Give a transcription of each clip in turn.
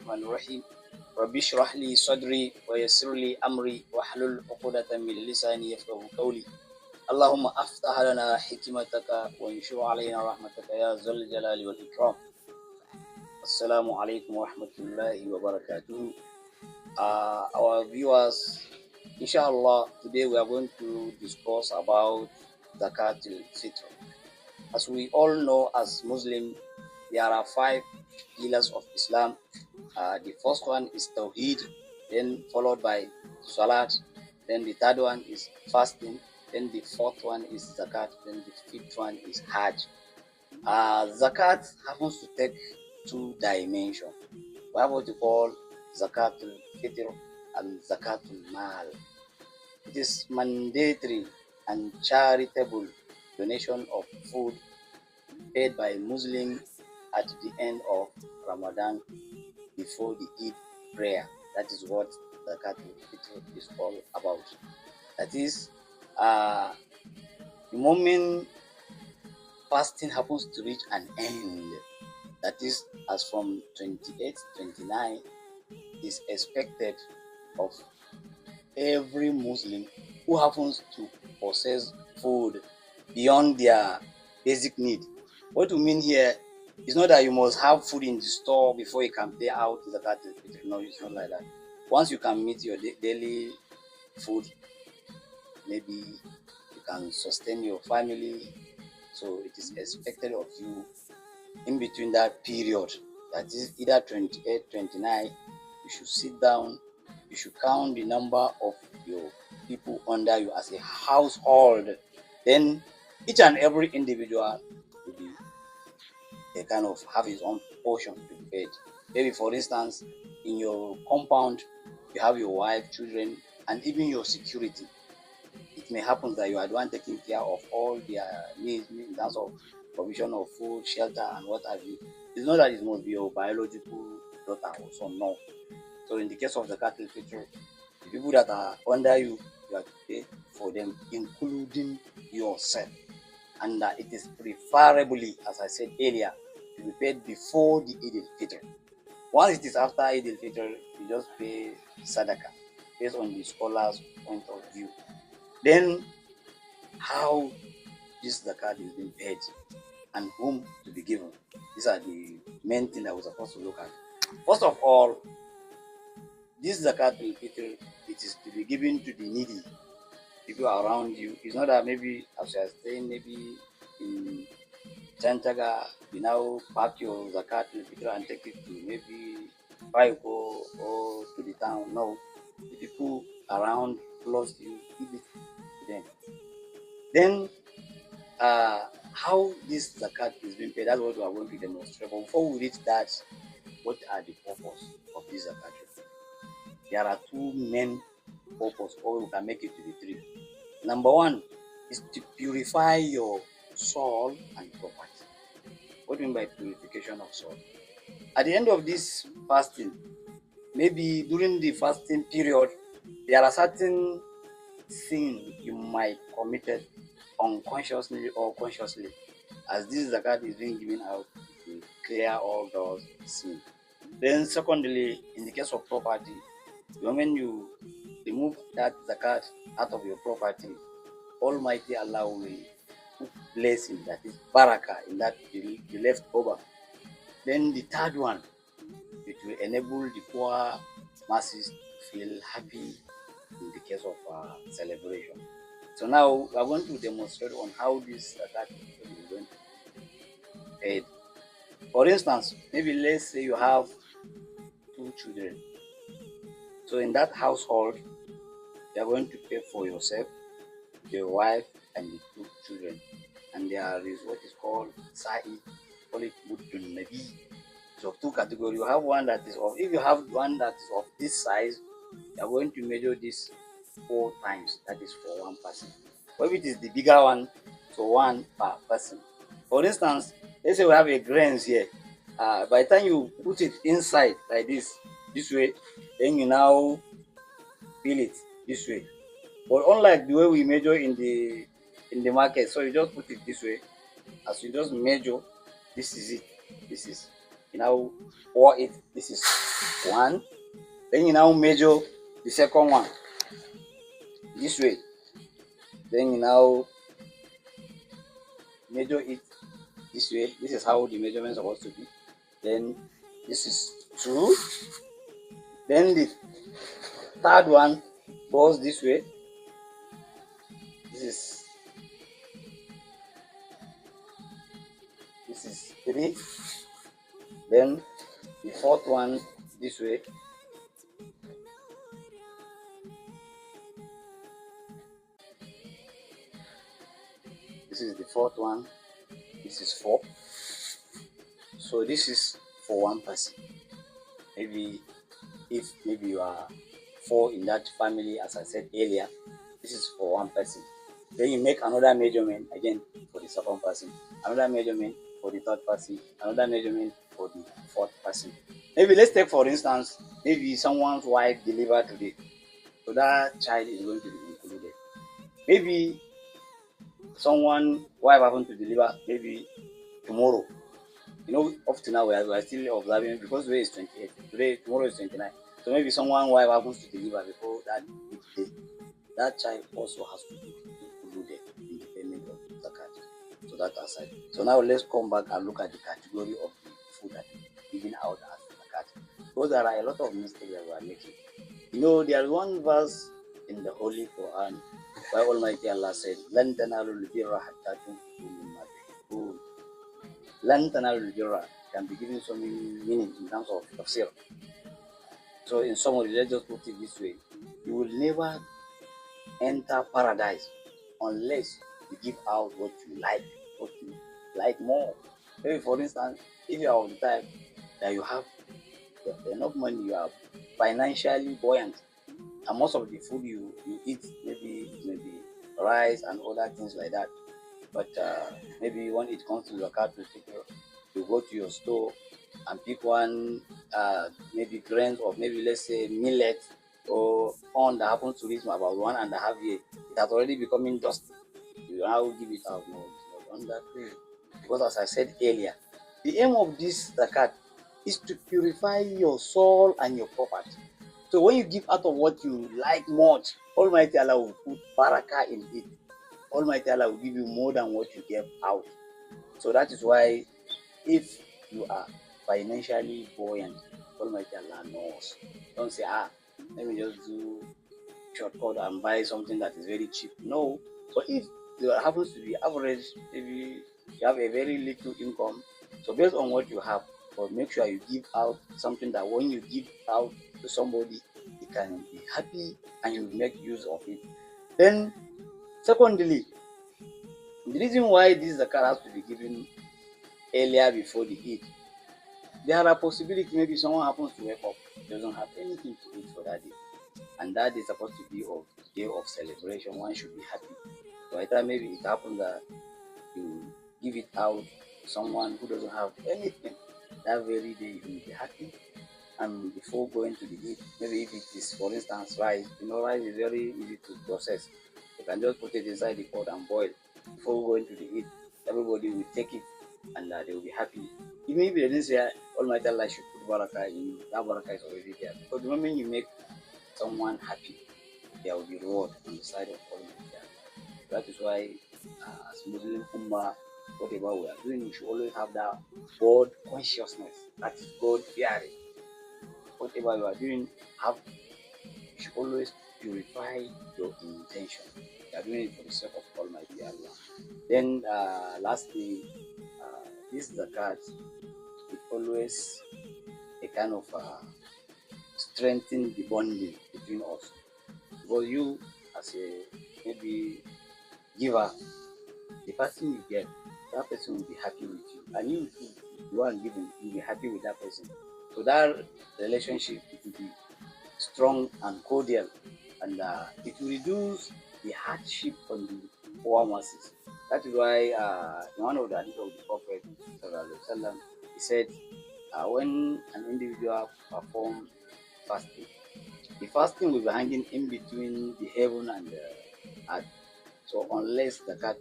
الرحمن الرحيم رب اشرح لي صدري ويسر لي أمري واحلل عقدة من لساني يفقهوا قولي اللهم افتح لنا حكمتك وانشر علينا رحمتك يا ذا الجلال والإكرام. السلام عليكم ورحمة الله وبركاته. Our viewers, inshallah, today we are going to discuss about Zakat Fitr. As we all know, as Muslim, there are 5 pillars of Islam. The first one is Tawheed, then followed by Salat, then the third one is fasting, then the fourth one is Zakat, then the fifth one is Hajj. Zakat happens to take 2 dimensions. We have what we call Zakatul Fitr and Zakatul Mal. It is mandatory and charitable donation of food paid by Muslims at the end of Ramadan before the Eid prayer. That is what Zakatul Fitr is all about. That is, the moment fasting happens to reach an end, that is, as from 28, 29, is expected of every Muslim who happens to possess food beyond their basic need. What we mean here is not that you must have food in the store before you can pay out Zakat al-Fitr. No, it's not like that. Once you can meet your daily food, maybe you can sustain your family. So it is expected of you in between that period, that is either 28, 29, you should sit down, you should count the number of your people under you as a household. Then each and every individual will be they kind of have his own portion to be paid. Maybe for instance, in your compound, you have your wife, children, and even your security. It may happen that you are the one taking care of all their needs in terms of provision of food, shelter, and what have you. It's not that it must be your biological daughter or son, no. So in the case of the cattle fitr, the people that are under you, you have to pay for them, including yourself. And it is preferably, as I said earlier, to be paid before the Eid al-Fitr. Once it is after Eid al-Fitr, you just pay Sadaqah, based on the scholar's point of view. Then, how this zakat is being paid and whom to be given. These are the main things that we're supposed to look at. First of all, this zakat al-fitr, it is to be given to the needy, people around you. It's not that maybe as you are staying maybe in Chantaga, you now pack your zakat al-fitr and take it to maybe Paiko or to the town. No, the people around close to you, give it to them. Then how this zakat is being paid, that's what we are going to demonstrate. But before we reach that, what are the purpose of this zakat? There are 2 main purposes, or we can make it to be 3. Number 1 is to purify your soul and property. What do you mean by purification of soul? At the end of this fasting, maybe during the fasting period, there are certain things you might committed unconsciously or consciously. As this zakat is being given out, it will clear all those sins. Then secondly, in the case of property, the moment you remove that zakat out of your property, Almighty Allah will put blessing, that is barakah, in that the left over. Then the third one, it will enable the poor masses to feel happy in the case of celebration. So now we are going to demonstrate on how this zakat is going to be paid. For instance, maybe let's say you have 2 children. So in that household, you are going to pay for yourself, your wife, and the 2 children. And there is what is called Sa'i, call it Muddun Nabi. So 2 categories. You have one that is of, if you have one that is of this size, you are going to measure this 4 times. That is for 1 person. But if it is the bigger one, so 1 per person. For instance, let's say we have a grains here. By the time you put it inside like this way, then you now fill it this way. But unlike the way we measure in the market, so you just put it this way. As you just measure, this is it. This is, you now pour it. This is 1. Then you now measure the second one this way. Then you now measure it this way. This is how the measurement is supposed to be. Then this is 2. Then the third one goes this way. This is 3. Then the fourth one this way. This is the fourth one. This is 4. So this is for one person. Maybe if you are 4 in that family, as I said earlier, this is for one person. Then you make another measurement again for the second person, another measurement for the third person, another measurement for the fourth person. Maybe let's take for instance, maybe someone's wife delivered today, so that child is going to be included. Maybe someone wife happened to deliver maybe tomorrow. Up to now we are still observing, because today is 28. Tomorrow is 29. So maybe someone wife happens to deliver before that day. That child also has to be included in the payment of the zakat. So that aside. So now let's come back and look at the category of the food that is given out as zakat. Because there are a lot of mistakes that we are making. There is one verse in the Holy Quran where Almighty Allah said, "Lan tanalul birra hatta tunfiqu mimma tuhibbun." Lan tanalul birra can be given so many meanings in terms of tafsir. So in summary, let's just put it this way: you will never enter paradise unless you give out what you like more. Maybe for instance, if you are of the type that you have enough money, you are financially buoyant, and most of the food you eat maybe rice and other things like that. But maybe when it comes to zakat, you go to your store and pick one, maybe grains, or maybe let's say millet or corn that happens to reach about 1.5 years. It has already becoming dusty. You now give it out. No, it's not on that way. Because as I said earlier, the aim of this zakat is to purify your soul and your property. So when you give out of what you like much, Almighty Allah will put barakah in it. Almighty Allah will give you more than what you gave out. So that is why if you are financially buoyant, Almighty Allah knows. Don't say, let me just do shortcut and buy something that is very cheap. No. But if you happens to be average, maybe you have a very little income, so based on what you have, but make sure you give out something that when you give out to somebody, he can be happy and you make use of it. Then secondly, the reason why this zakat has to be given earlier before the Eid, there are possibilities. Maybe someone happens to wake up, doesn't have anything to eat for that day, and that is supposed to be a day of celebration. One should be happy. So I thought maybe it happens that you give it out to someone who doesn't have anything. That very day you will be happy. And before going to the Eid, maybe if it is, for instance, rice, rice is very easy to process. You can just put it inside the pot and boil. Before going to the Eid, everybody will take it and they will be happy. Even if they didn't say Almighty Allah should put barakah in, that barakah is already there. Because the moment you make someone happy, there will be reward on the side of Almighty Allah. That is why, as Muslim Ummah, whatever we are doing, we should always have that God consciousness, that is God fearing. Whatever you are doing, you should always purify your intention. You are doing it for the sake of Almighty Allah. Then lastly, this zakat, it always a kind of strengthen the bonding between us. Because you, as a maybe giver, the person you get, that person will be happy with you, and you are giving, you'll be happy with that person. So that relationship, it will be strong and cordial, and it will reduce the hardship on the poor masses. That is why in one of the hadith of the Prophet, he said, when an individual performs fasting, the fasting will be hanging in between the heaven and the earth. So unless the zakat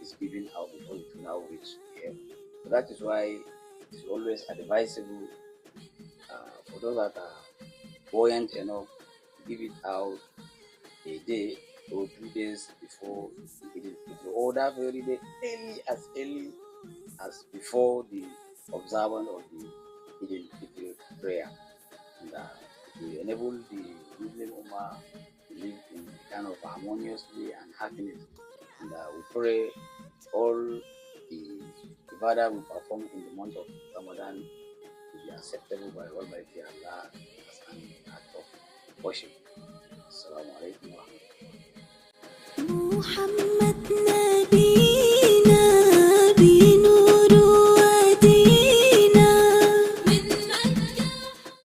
is given out before it will now reach the heaven. So that is why it is always advisable For those that are buoyant enough to give it out a day or 2 days before the Eid al-Fitr, or that very day, early as before the observance of the Eid al-Fitr prayer, and it will enable the Muslim Ummah to live in a kind of harmoniously and happiness. And we pray all the ibadah we perform in the month of Ramadan to be acceptable by Almighty Allah as an act of worship. Assalamu alaikum wa rahmatullahi.